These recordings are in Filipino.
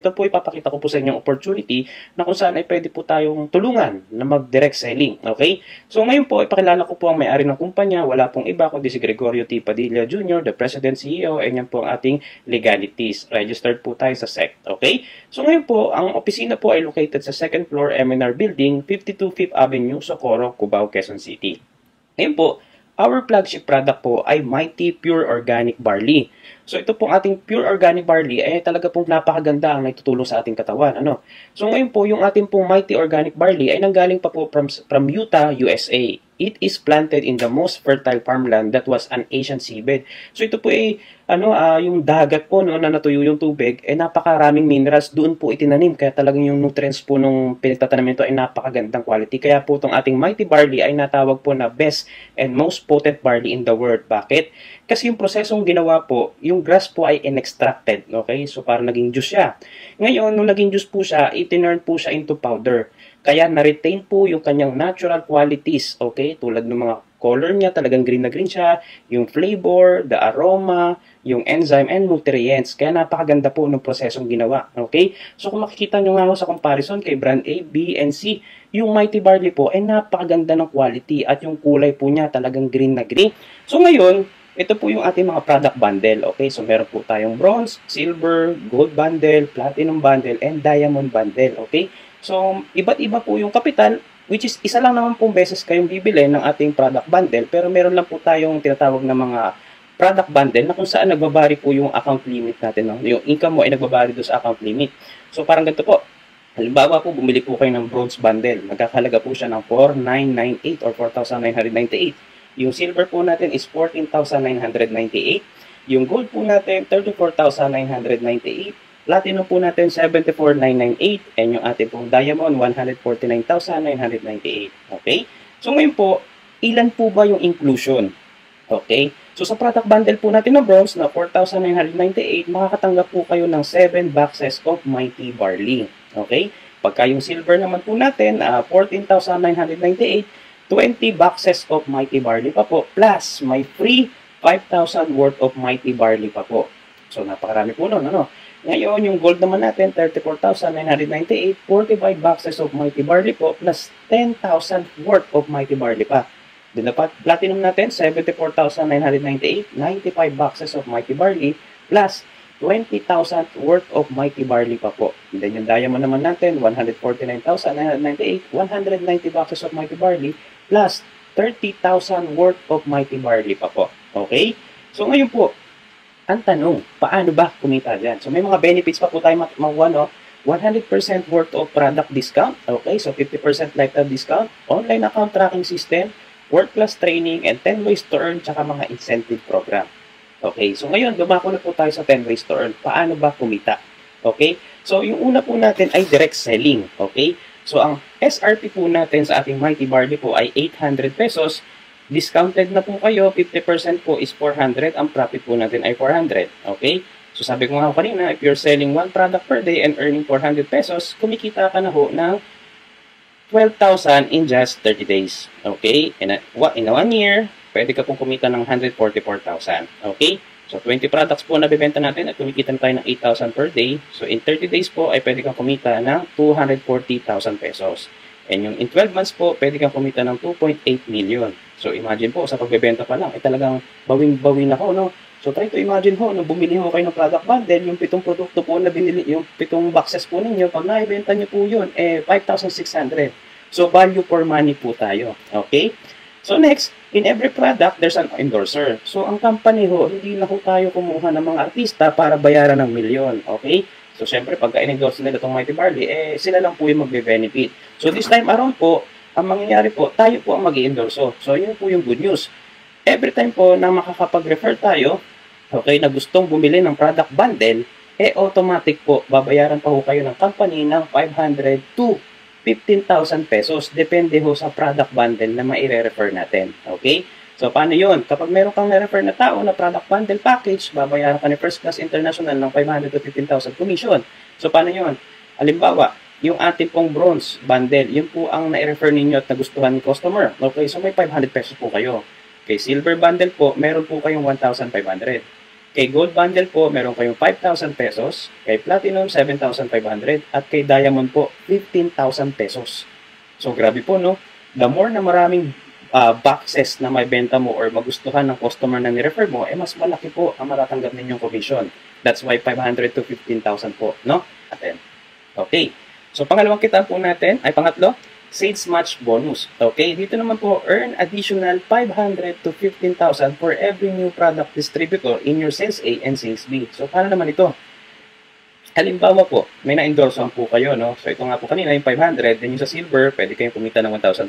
ito po ipapakita ko po sa inyong opportunity na kung saan ay pwede po tayong tulungan na mag-direct selling. Okay? So ngayon po, ipakilala ko po ang may-ari ng kumpanya. Wala pong iba kundi si Gregorio T. Padilla Jr., the President CEO, and yan po ang ating legalities. Registered po tayo sa SEC. Okay? So ngayon po, ang opisina po ay located sa second floor M&R Building, 52 Fifth Avenue, Socorro, Cubao, Quezon City. Ngayon po, our flagship product po ay Mighty Pure Organic Barley. So ito pong ating Pure Organic Barley ay talaga pong napakaganda ang naitutulong sa ating katawan. Ano? So ngayon po, yung ating pong Mighty Organic Barley ay nanggaling pa po from Utah, USA. It is planted in the most fertile farmland that was an Asian seabed. So ito po ay yung dagat po no, na natuyo yung tubig, ay napakaraming minerals doon po itinanim. Kaya talagang yung nutrients po nung pinagtatanim nito ay napakagandang quality. Kaya po itong ating Mighty Barley ay natawag po na best and most potent barley in the world. Bakit? Kasi yung prosesong ginawa po, yung grass po ay in-extracted. Okay? So parang naging juice siya. Ngayon, nung naging juice po siya, itinurn po siya into powder. Kaya na-retain po yung kanyang natural qualities, okay? Tulad ng mga color niya, talagang green na green siya, yung flavor, the aroma, yung enzyme and nutrients. Kaya napakaganda po ng prosesong ginawa, okay? So kung makikita nyo nga sa comparison kay brand A, B, and C, yung Mighty Barley po ay napakaganda ng quality at yung kulay po niya talagang green na green. So ngayon, ito po yung ating mga product bundle, okay? So meron po tayong bronze, silver, gold bundle, platinum bundle, and diamond bundle, okay? So, iba't iba po yung kapital, which is isa lang naman pong beses kayong bibili ng ating product bundle, pero meron lang po tayong tinatawag na mga product bundle na kung saan nagbabari po yung account limit natin. No? Yung income mo ay nagbabari doon sa account limit. So, parang ganito po. Halimbawa po, bumili po kayo ng bronze bundle. Magkakalaga po siya ng 4,998 or 4,998. Yung silver po natin is 14,998. Yung gold po natin, 34,998. Platinum po natin, 74,998. And yung ating pong diamond, 149,998. Okay? So ngayon po, ilan po ba yung inclusion? Okay? So sa product bundle po natin ng bronze na 4,998, makakatanggap po kayo ng 7 boxes of Mighty Barley. Okay? Pagka yung silver naman po natin, 14,998, 20 boxes of Mighty Barley pa po. Plus, may free 5,000 worth of Mighty Barley pa po. So napakarami po nun, ano? Ngayon, yung gold naman natin, 34,998, 45 boxes of Mighty Barley po, plus 10,000 worth of Mighty Barley pa. Then, platinum natin, 74,998, 95 boxes of Mighty Barley, plus 20,000 worth of Mighty Barley pa po. And then, yung diamond naman natin, 149,998, 190 boxes of Mighty Barley, plus 30,000 worth of Mighty Barley pa po. Okay? So, ngayon po, ang tanong, paano ba kumita dyan? So may mga benefits pa po tayo makuha, no? 100% worth of product discount. Okay, so 50% lifetime discount, online account tracking system, world-class training, and 10 ways to earn, tsaka mga incentive program. Okay, so ngayon, dumako na po tayo sa 10 ways to earn. Paano ba kumita? Okay, so yung una po natin ay direct selling. Okay, so ang SRP po natin sa ating Mighty Barley po ay 800 pesos. Discounted na po kayo, 50% po is 400, ang profit po natin ay 400, okay? So sabi ko nga kanina, if you're selling one product per day and earning 400 pesos, kumikita ka na ho ng 12,000 in just 30 days, okay? In a 1 year, pwede ka pong kumita ng 144,000, okay? So 20 products po na bibenta natin at kumikita na tayo ng 8,000 per day. So in 30 days po ay pwede kang kumita ng 240,000 pesos. And yung in 12 months po, pwede kang kumita ng 2.8 million. So imagine po, sa pagbebenta pa lang, talagang bawing-bawing ako, no? So try to imagine ho, nung bumili ho kayo ng product bundle, yung 7 produkto po na binili, yung 7 boxes po ninyo, pag naibenta nyo po yun, 5,600. So value for money po tayo. Okay? So next, in every product, there's an endorser. So ang company ho, hindi na ho tayo kumuha ng mga artista para bayaran ng milyon. Okay? So, syempre, pagka in-endorse nila itong Mighty Barley, sila lang po yung magbe-benefit. So, this time around po, ang mangyayari po, tayo po ang mag-i-endorso. So, yun po yung good news. Every time po na makakapag-refer tayo, okay, na gustong bumili ng product bundle, automatic po, babayaran pa ho kayo ng company ng 500 to 15,000 pesos. Depende ho sa product bundle na maire-refer natin. Okay? So, paano yun? Kapag meron kang na-refer na tao na product bundle package, babayaran ka ni First Class International ng 500 to 15,000 commission. So, paano yun? Halimbawa, yung ating pong bronze bundle, yun po ang na-refer ninyo at nagustuhan ng customer. Okay, so may 500 pesos po kayo. Okay, silver bundle po, meron po kayong 1,500. Kay Gold Bundle po, meron kayong 5,000 pesos. Kay Platinum, 7,500. At kay Diamond po, 15,000 pesos. So, grabe po, no? The more na maraming boxes na may benta mo or magustuhan ng customer na ni-refer mo, mas malaki po ang matatanggap ninyong commission. That's why 500 to 15,000 po, no? Aten. Okay. So, pangalawang kitaan po natin, ay pangatlo, Sales Match Bonus. Okay, dito naman po, earn additional 500 to 15,000 for every new product distributor in your Sales A and Sales B. So, paano naman ito? Halimbawa po, may na-endorsean po kayo, no? So, ito nga po kanina yung 500, then yung sa Silver, pwede kayong kumita ng 1,500.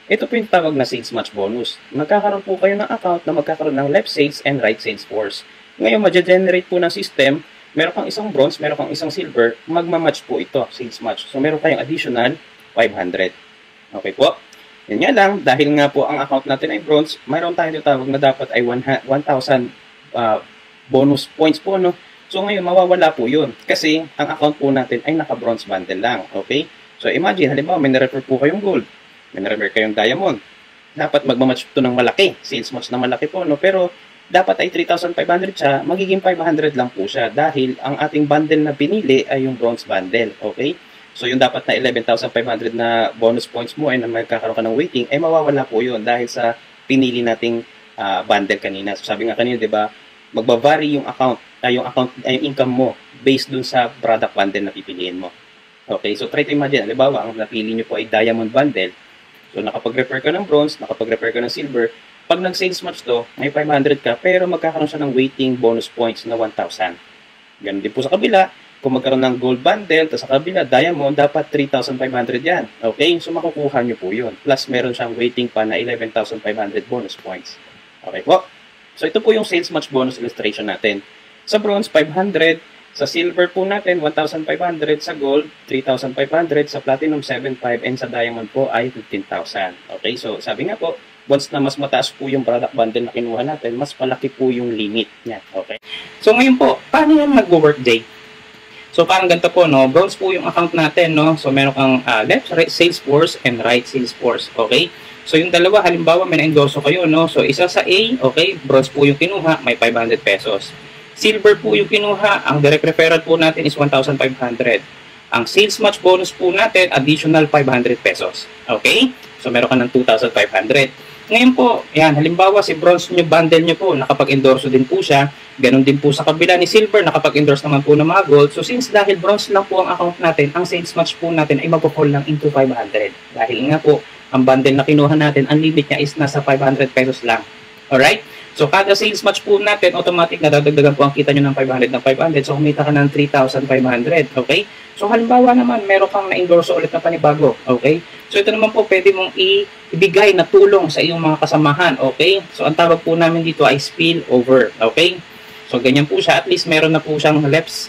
Ito po yung tawag na Sales Match Bonus. Magkakaroon po kayo ng account na magkakaroon ng left sales and right sales force. Ngayon, ma-generate po ng system, meron kang isang bronze, meron kang isang silver, magmamatch po ito, sales match. So, meron kayong additional 500. Okay po. Yan nga lang, dahil nga po ang account natin ay bronze, mayroon tayong tinatawag na dapat ay 1,000 bonus points po, no? So ngayon, mawawala po yun. Kasi ang account po natin ay naka-bronze bundle lang. Okay? So imagine, halimbawa, may na-refer po kayong gold. May na-refer kayong diamond. Dapat magmamatch ito ng malaki. Sales match na malaki po, no? Pero dapat ay 3,500 siya, magiging 500 lang po siya dahil ang ating bundle na pinili ay yung bronze bundle. Okay? So, yung dapat na 11,500 na bonus points mo ay na magkakaroon ka ng waiting, ay mawawala po yun dahil sa pinili nating bundle kanina. So, sabi nga kanina, di ba, magbavary yung yung income mo based dun sa product bundle na pipiliin mo. Okay, so try to imagine, halimbawa, ang napili nyo po ay diamond bundle. So, nakapag-refer ka ng bronze, nakapag-refer ka ng silver. Pag nag-sales match to, may 500 ka, pero magkakaroon siya ng waiting bonus points na 1,000. Ganun din po sa kabila. Kung magkaroon ng gold bundle, tapos sa kabila, diamond, dapat 3,500 yan. Okay? So, makukuha nyo po yun. Plus, meron siyang waiting pa na 11,500 bonus points. Okay po? So, ito po yung sales match bonus illustration natin. Sa bronze, 500. Sa silver po natin, 1,500. Sa gold, 3,500. Sa platinum, 7,500. And sa diamond po ay 15,000. Okay? So, sabi nga po, once na mas mataas po yung product bundle na kinuha natin, mas malaki po yung limit niya. Okay? So, ngayon po, paano yan mag-work day? So, parang ganito po, no? Bronze po yung account natin, no? So, meron kang left sales force and right sales force, okay? So, yung dalawa, halimbawa, may na-endorso kayo, no? So, isa sa A, okay? Bronze po yung kinuha, may 500 pesos. Silver po yung kinuha, ang direct referral po natin is 1,500. Ang sales match bonus po natin, additional 500 pesos, okay? So, meron ka ng 2,500. Ngayon po, yan, halimbawa si bronze nyo, bundle nyo po, nakapag-endorso din po siya. Ganon din po sa kabila ni silver, nakapag-endorse naman po ng mga gold. So since dahil bronze lang po ang account natin, ang sales match po natin ay magpo-fall lang into 500. Dahil nga po, ang bundle na kinuha natin, ang limit niya is nasa 500 pesos lang. Alright? So kada sales match po natin, automatic na dadagdagan po ang kita nyo ng 500 ng 500. So kumita ka ng 3,500. Okay? So halimbawa naman, meron kang na-endorso ulit na panibago. Okay? So ito naman po, pwede mong ibigay na tulong sa iyong mga kasamahan. Okay? So ang tawag po namin dito ay spill over. Okay? So ganyan po siya. At least meron na po siyang left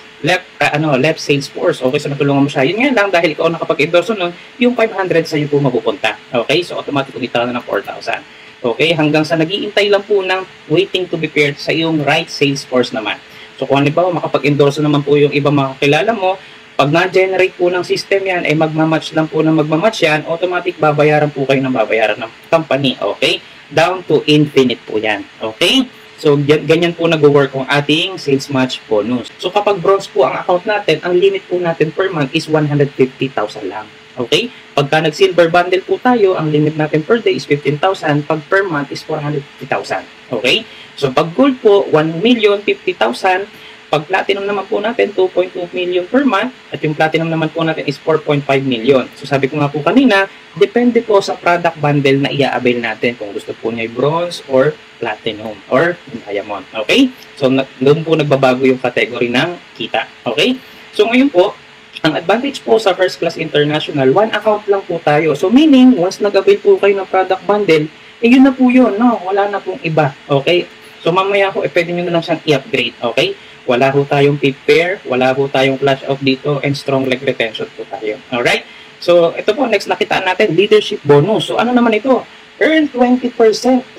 sales force. Okay? So natulungan mo siya. Yun nga lang, dahil ikaw nakapag-endorso nun, yung 500 sa iyo po mapupunta. Okay? So automatic kumita na ng 4,000. Okay, hanggang sa nag-iintay lang po ng waiting to be paired sa iyong right sales force naman. So kung halimbawa makapag-endorse naman po yung ibang mga kakilala mo, pag na-generate po ng system yan, ay magmamatch lang po ng magmamatch yan, automatic babayaran po kayo ng babayaran ng company. Okay, down to infinite po yan. Okay, so ganyan po nag-work ang ating sales match bonus. So kapag bronze po ang account natin, ang limit po natin per month is 150,000 lang. Okay? Pagka nag-silver bundle po tayo, ang limit natin per day is 15,000. Pag per month is 450,000. Okay? So, pag gold po, 1,050,000. Pag platinum naman po natin, 2.2 million per month. At yung platinum naman po natin is 4.5 million. So, sabi ko nga po kanina, depende po sa product bundle na i-avail natin. Kung gusto po niya bronze or platinum or diamond. Okay? So, doon po nagbabago yung category ng kita. Okay? So, ngayon po, ang advantage po sa First Class International, one account lang po tayo. So meaning, once nag-avail po kayo ng product bundle, yun na po yun, no? Wala na pong iba, okay? So mamaya po, pwede nyo na lang siyang i-upgrade, okay? Wala po tayong pip pair, wala po tayong flash out dito, and strong leg retention po tayo, alright? So ito po, next nakitaan natin, leadership bonus. So ano naman ito? Earn 20%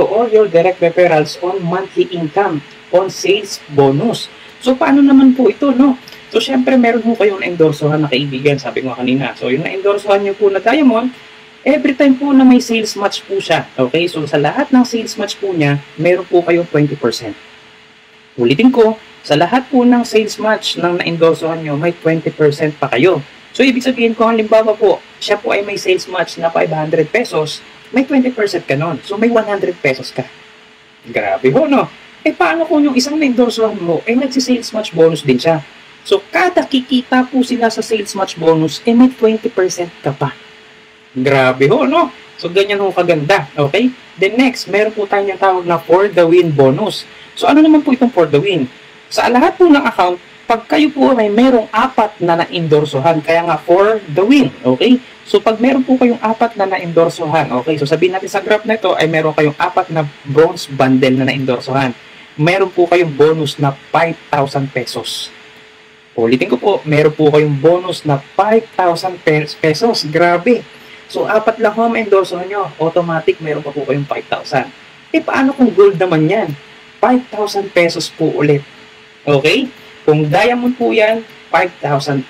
to all your direct referrals on monthly income on sales bonus. So paano naman po ito, no? So, syempre, meron po kayong na-endorsohan na kaibigan, sabi ko kanina. So, yung na-endorsohan nyo po na diamond, every time po na may sales match po siya. Okay? So, sa lahat ng sales match po niya, meron po kayong 20%. Ulitin ko, sa lahat po ng sales match ng na-endorsohan nyo, may 20% pa kayo. So, ibig sabihin ko, halimbawa po, siya po ay may sales match na 500 pesos, may 20% ka nun. So, may 100 pesos ka. Grabe ho, no? Paano kung yung isang na-endorsohan mo, nagsi-sales match bonus din siya? So, kada kikita po sila sa sales match bonus, may 20% ka pa. Grabe ho, no? So, ganyan ho kaganda. Okay? Then next, meron po tayong tawag na for the win bonus. So, ano naman po itong for the win? Sa lahat po ng account, pag kayo po may merong 4 na na-endorsohan, kaya nga for the win, okay? So, pag meron po kayong 4 na na-endorsohan, okay? So, sabihin natin sa graph na ito ay meron kayong 4 na bronze bundle na na-endorsohan. Meron po kayong bonus na 5,000 pesos. Ulitin ko po, meron po kayong bonus na 5,000 pesos. Grabe! So, 4 lang ho ma-endorsohan nyo. Automatic, meron pa po kayong 5,000. Paano kung gold naman yan? 5,000 pesos po ulit. Okay? Kung diamond po yan, 5,000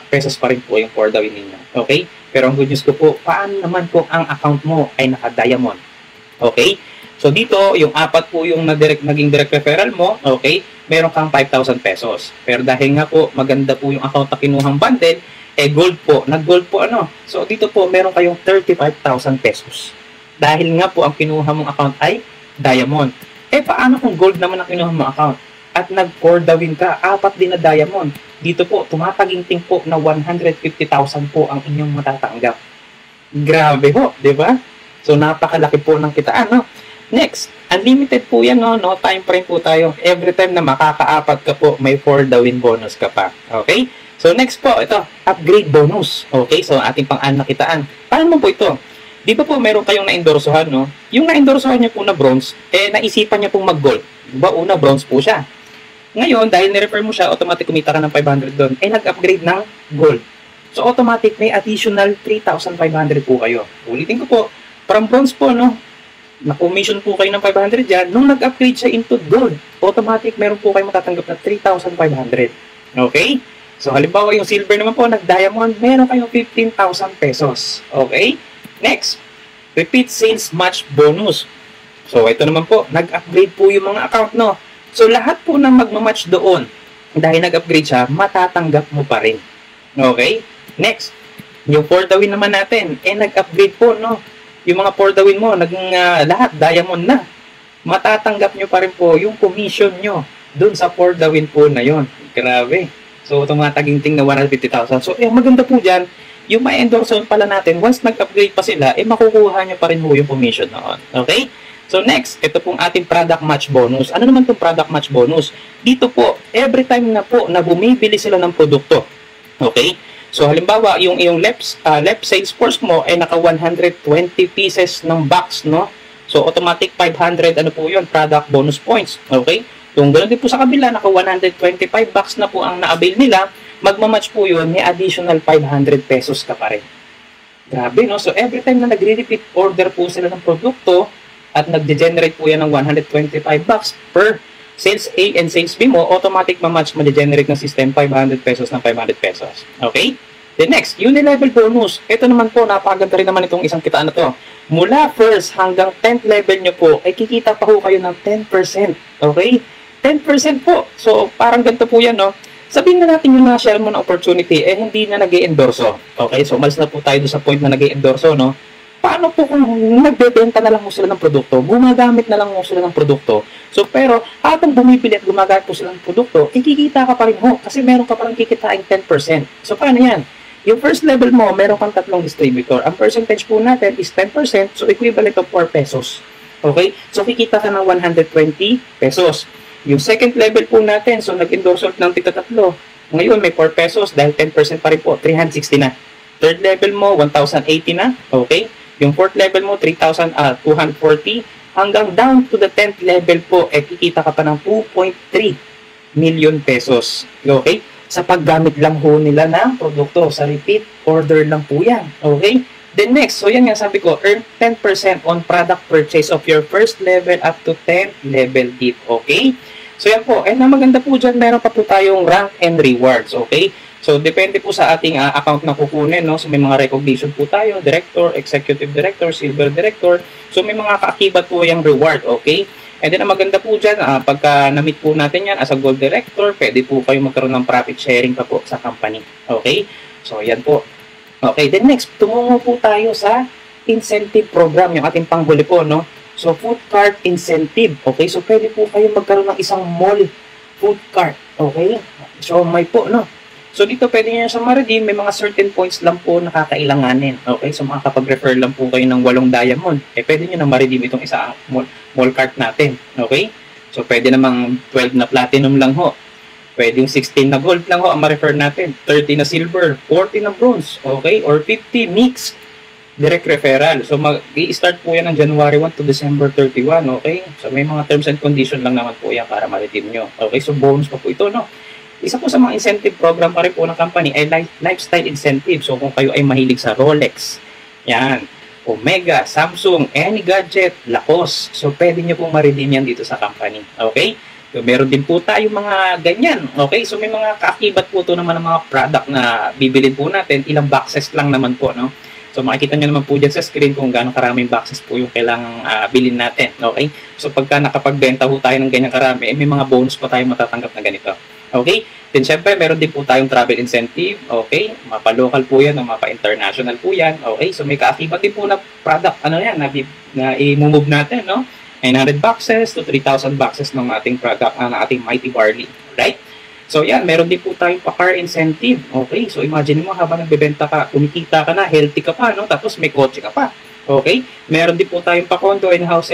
pesos pa rin po yung for the win ninyo. Okay? Pero ang good news ko po, paano naman kung ang account mo ay naka-diamond? Okay? So dito, yung 4 po yung naging direct referral mo, okay? Meron kang 5,000 pesos. Pero dahil nga po, maganda po yung account na kinuhang bundle, gold po. Nag-gold po ano? So dito po, meron kayong 35,000 pesos. Dahil nga po, ang kinuha mong account ay diamond. Paano kung gold naman ang kinuha mong account? At nag-for the win ka, 4 din na diamond. Dito po, tumataginting po na 150,000 po ang inyong matatanggap. Grabe ho, di ba? So, napakalaki po ng kitaan, no? Next, unlimited po yan, no? No time frame po tayo. Every time na makaka-4 ka po, may for the win bonus ka pa. Okay? So, next po, ito, upgrade bonus. Okay? So, ating pang-an na kitaan. Paano po ito? Di ba po meron kayong na-endorsohan, no? Yung na-endorsohan niyo po na bronze, naisipan niya pong mag-gold. Diba, una, bronze po siya. Ngayon, dahil ni-refer mo siya, automatic kumita ka ng 500 doon. Nag-upgrade ng gold. So, automatic may additional 3,500 po kayo. Ulitin ko po, from bronze po, no? Na-commission po kayo ng 500 dyan. Nung nag-upgrade siya into gold, automatic meron po kayo matatanggap na 3,500. Okay? So, halimbawa yung silver naman po, nag-diamond, meron kayong 15,000 pesos. Okay? Next, repeat sales match bonus. So, ito naman po, nag-upgrade po yung mga account, no? So, lahat po na magmamatch doon, dahil nag-upgrade siya, matatanggap mo pa rin. Okay? Next, yung for the win naman natin, nag-upgrade po, no? Yung mga for the win mo, naging lahat, diamond na. Matatanggap nyo pa rin po yung commission nyo doon sa for the win po na yon. Grabe. So, tumataginting na 150,000. So, maganda po dyan, yung may endorser pala natin, once nag-upgrade pa sila, makukuha nyo pa rin po yung commission noon. Okay? So next, ito pong ating product match bonus. Ano naman itong product match bonus? Dito po, every time na po na bumibili sila ng produkto. Okay? So halimbawa, yung left sales force mo ay naka 120 pieces ng box, no? So automatic 500, ano po yun? Product bonus points. Okay? Kung ganoon din po sa kabila, naka 125 box na po ang na-avail nila, magmamatch po yun, may additional 500 pesos ka pa rin. Grabe, no? So every time na nagre-repeat order po sila ng produkto, at nag-generate po yan ng 125 bucks per sales A and sales B mo, automatic ma-match ma-generate ng system 500 pesos ng 500 pesos. Okay? The next, unilevel bonus. Ito naman po, napakaganda rin naman itong isang kitaan na to. Mula first hanggang 10th level nyo po, ay kikita pa po kayo ng 10%. Okay? 10% po. So, parang ganito po yan, no? Sabihin na natin yung na-share mo na opportunity, hindi na nag-i-endorso. Okay? So, umalis na po tayo sa point na nag-i-endorso, no? Paano po kung nagbebenta na lang mo sila ng produkto, gumagamit na lang mo sila ng produkto, so pero habang bumibili at gumagamit po sila ng produkto, kikita ka pa rin ho, kasi meron ka parang kikitain 10%. So paano yan? Yung first level mo, meron kang 3 distributor. Ang percentage po natin is 10%, so equivalent of 4 pesos. Okay? So kikita ka ng 120 pesos. Yung second level po natin, so nag-endorse ng tigta-3. Ngayon may 4 pesos dahil 10% pa rin po, 360 na. Third level mo, 1,080 na. Okay? Yung fourth level mo, 240. Hanggang down to the 10th level po, kikita ka pa ng 2.3 million pesos. Okay? Sa paggamit lang ho nila ng produkto. Sa repeat order lang po yan. Okay? Then next, so yan nga sabi ko, earn 10% on product purchase of your first level up to 10th level gift. Okay? So yan po. Na maganda po dyan, meron pa po tayong rank and rewards. Okay? So, depende po sa ating account na kukunin, no? So, may mga recognition po tayo, director, executive director, silver director. So, may mga kaakibat po yung reward, okay? And then, ang maganda po dyan, pagka na-meet po natin yan as a gold director, pwede po kayo magkaroon ng profit sharing pa po sa company. Okay? So, yan po. Okay, then next, tumungo po tayo sa incentive program, yung ating panghuli po, no? So, food cart incentive. Okay, so pwede po kayo magkaroon ng isang mall food cart. Okay? So, may po, no? So, dito pwede nyo siya ma-redeem. May mga certain points lang po na kakailanganin. Okay? So, makakapag-refer lang po kayo ng 8 diamond. Pwede nyo na ma-redeem itong isa mall cart natin. Okay? So, pwede namang 12 na platinum lang ho. Pwedeng 16 na gold lang ho ang ma-refer natin. 30 na silver. 40 na bronze. Okay? Or 50 mixed. Direct referral. So, mag-i-start po yan ng January 1 to December 31. Okay? So, may mga terms and conditions lang naman po yan para ma-redeem nyo. Okay? So, bonus pa po ito, no? Isa po sa mga incentive program pa rin po ng company ay lifestyle incentive. So, kung kayo ay mahilig sa Rolex, yan, Omega, Samsung, any gadget, Lacoste. So, pwede nyo pong ma-redeem yan dito sa company. Okay? So, meron din po tayo mga ganyan. Okay? So, may mga kaakibat po ito naman ng mga product na bibilin po natin. Ilang boxes lang naman po, no? So, makikita nyo naman po dyan sa screen kung gaano karaming boxes po yung kailangang bilhin natin. Okay? So, pagka nakapagbenta po tayo ng ganyan karami, may mga bonus pa tayo matatanggap na ganito. Okay? Then, syempre, meron din po tayong travel incentive. Okay? Mapa-local po yan o mapa-international po yan. Okay? So, may kaakibat din po na product, ano yan, na i-move natin, no? 900 boxes to 3,000 boxes ng ating product, ng ating Mighty Barley. Right? So, yan, meron din po tayong pa-car incentive. Okay? So, imagine mo, habang nagbebenta ka, kumikita ka na, healthy ka pa, no? Tapos, may kotse ka pa. Okay? Meron din po tayong pa-condo and house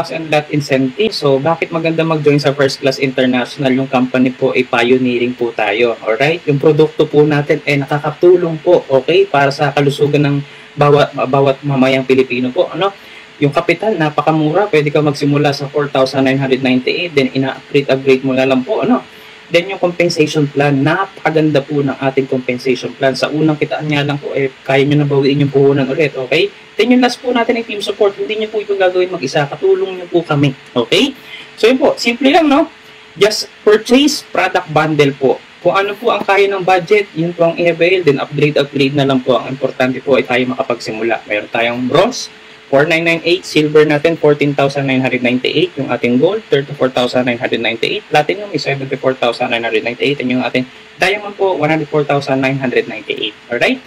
and lot incentive. So, bakit maganda mag-join sa First Class International? Yung company po ay pioneering po tayo. Alright? Yung produkto po natin ay nakakatulong po, okay? Para sa kalusugan ng bawat mamayang Pilipino po, ano? Yung kapital, napakamura. Pwede ka magsimula sa 4,998, then ina-upgrade mo na lang po, ano? Then yung compensation plan, napakaganda po ng ating compensation plan. Sa unang kitaan nga lang po, kaya nyo na bawiin yung puhunan ulit, okay? Then yung last po natin ay team support, hindi nyo po ito gagawin mag-isa, katulong nyo po kami, okay? So yun po, simple lang, no? Just purchase product bundle po. Kung ano po ang kaya ng budget, yun po ang i-avail, then upgrade na lang po. Ang importante po ay tayo makapagsimula. Meron tayong bronze, 4,998, silver natin 14,998, yung ating gold 34,998, platinum is 74,998, and yung ating diamond po 104,998. Alright?